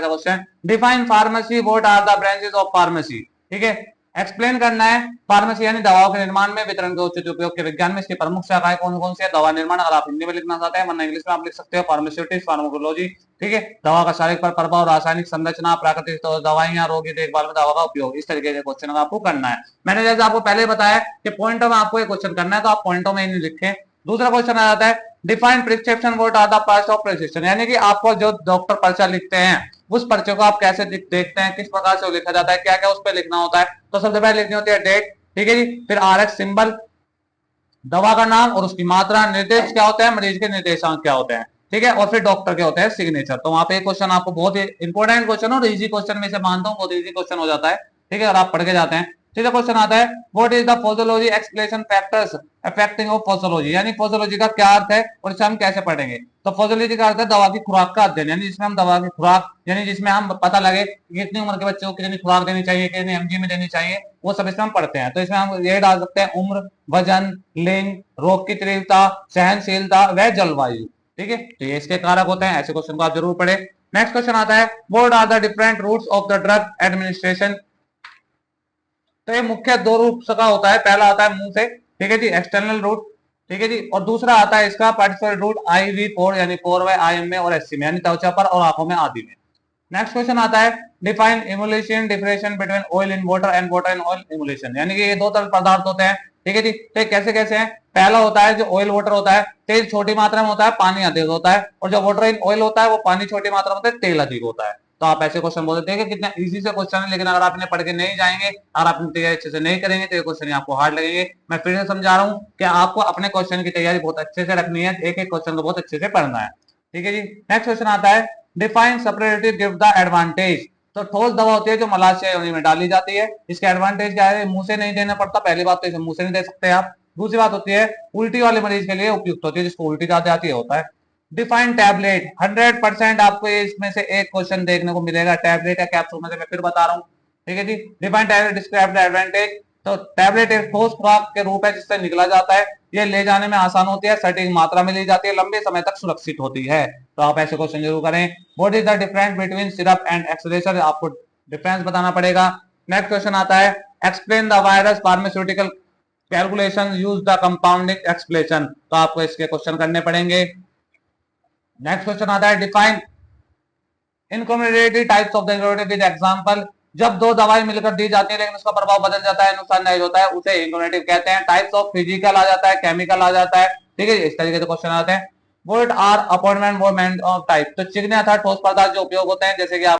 Question, define pharmacy, what are the branches of pharmacy. ठीक है, explain करना है फार्मेसी यानी दवाओं के निर्माण में, वितरण के उचित उपयोग के विज्ञान में इसकी प्रमुख शाखाएं कौन कौन सी है। दवा निर्माण, अगर आप हिंदी में लिखना चाहते हैं, वरना इंग्लिश में आप लिख सकते हो, फार्मास्यूटिक्स, फार्माकोलॉजी। ठीक है, दवा का शारीरिक पर प्रभाव, रासायनिक संरचना, प्राकृतिक दवाइयां, रोगी देखभाल में दवा का उपयोग, इस तरीके के क्वेश्चन आपको करना है। मैंने जैसे आपको पहले बताया कि पॉइंटों में आपको ये क्वेश्चन करना है, तो आप पॉइंटों में ही लिखें। दूसरा क्वेश्चन आ जाता है, define prescription, what are the parts of prescription, यानी कि आपको जो डॉक्टर पर्चा लिखते हैं उस पर्चे को आप कैसे देखते हैं, किस प्रकार से लिखा जाता है, क्या क्या उस पर लिखना होता है। तो सबसे पहले लिखनी होती है डेट। ठीक है जी, फिर आरएक्स सिंबल, दवा का नाम और उसकी मात्रा, निर्देश क्या होता है, मरीज के निर्देशांक क्या होते हैं। ठीक है, और फिर डॉक्टर के होते हैं सिग्नेचर। तो वहां पे एक क्वेश्चन आपको बहुत ही इंपॉर्टेंट क्वेश्चन और इजी क्वेश्चन में से मानता हूँ, बहुत इजी क्वेश्चन हो जाता है। ठीक है, और आप पढ़ के जाते हैं। सीधा क्वेश्चन आता है, what is the posology explanation factors affecting of posology, यानी पोजोलॉजी का क्या अर्थ है और इसे हम कैसे पढ़ेंगे। तो पोजोलॉजी का अर्थ है दवा की खुराक का अध्ययन, यानी जिसमें हम दवा की खुराक, यानी जिसमें हम पता लगे कि कितनी उम्र के बच्चे को कितनी खुराक देनी चाहिए, कितनी एमजी में देनी चाहिए, वो सब इसमें हम पढ़ते हैं। तो इसमें हम ये डाल सकते हैं उम्र, वजन, लिंग, रोग की तीव्रता, सहनशीलता व जलवायु। ठीक है, तो ये इसके कारक होते हैं, ऐसे क्वेश्चन को आप जरूर पढ़े। नेक्स्ट क्वेश्चन आता है, what are the different routes of the drug administration. तो ये मुख्य दो रूप का होता है, पहला आता है मुंह से, ठीक है जी, एक्सटर्नल रूट। ठीक है जी, और दूसरा आता है इसका पार्टिसिपल रूट IV पोर, यानी पोर में, IM में और SC में, यानी त्वचा पर और आंखों में आदि में। नेक्स्ट क्वेश्चन आता है, define emulation differentiation between oil in water and water in oil emulation, यानी कि ये दो तरल पदार्थ होते हैं। ठीक है जी, तो कैसे कैसे हैं। पहला होता है जो ऑयल वाटर होता है, तेल छोटी मात्रा में होता है, पानी अधिक होता है, और जो वाटर इन ऑयल होता है वो पानी छोटी मात्रा में होता है, तेल अधिक होता है। तो आप ऐसे क्वेश्चन बोल देते हैं कि कितना इजी से क्वेश्चन है, लेकिन अगर आप इन्हें पढ़ के नहीं जाएंगे, अगर आप तैयारी अच्छे से नहीं करेंगे तो ये क्वेश्चन आपको हार्ड लगेंगे। मैं फिर से समझा रहा हूँ कि आपको अपने क्वेश्चन की तैयारी बहुत अच्छे से रखनी है, एक एक क्वेश्चन को बहुत अच्छे से पढ़ना है। ठीक है जी, नेक्स्ट क्वेश्चन आता है, define separative give the advantage. तो ठोस दवा होती है जो मलाशय योनि में डाली जाती है, इसके एडवांटेज क्या है, मुंह से नहीं देना पड़ता, पहली बात तो इसे मुंह से नहीं दे सकते आप। दूसरी बात होती है उल्टी वाले मरीज के लिए उपयुक्त होती है, जिसको उल्टी ज्यादा आती है होता है। डिफाइन टैबलेट, 100% आपको इसमें से एक क्वेश्चन देखने को मिलेगा, टैबलेट या कैप्सूल में से, मैं फिर बता रहा हूँ। ठीक है जी, define tablet, describe the advantage. तो टैबलेट एक ठोस खुराक के रूप है जिससे निकला जाता है, ये ले जाने में आसान होती है, सटीक मात्रा में ली जाती है, लंबे समय तक सुरक्षित होती है। तो आप ऐसे क्वेश्चन जरूर करें। What is the difference between syrup and acceleration, आपको डिफरेंस बताना पड़ेगा। नेक्स्ट क्वेश्चन आता है, explain the virus pharmaceutical calculation use the compounding explanation. तो आपको इसके क्वेश्चन करने पड़ेंगे। नेक्स्ट क्वेश्चन आता है, define incombinatory types of the incombinative with example. जब दो दवाई मिलकर दी जाती है लेकिन उसका प्रभाव बदल जाता है, नुकसान नहीं होता है, उसे इनकॉम्बिनेटिव कहते हैं। टाइप्स ऑफ फिजिकल आ जाता है, केमिकल आ जाता है। ठीक है, इस तरीके से क्वेश्चन आते हैं। What are appointment moment of type. तो चिकने अर्थात ठोस पदार्थ जो उपयोग होते हैं, जैसे कि आप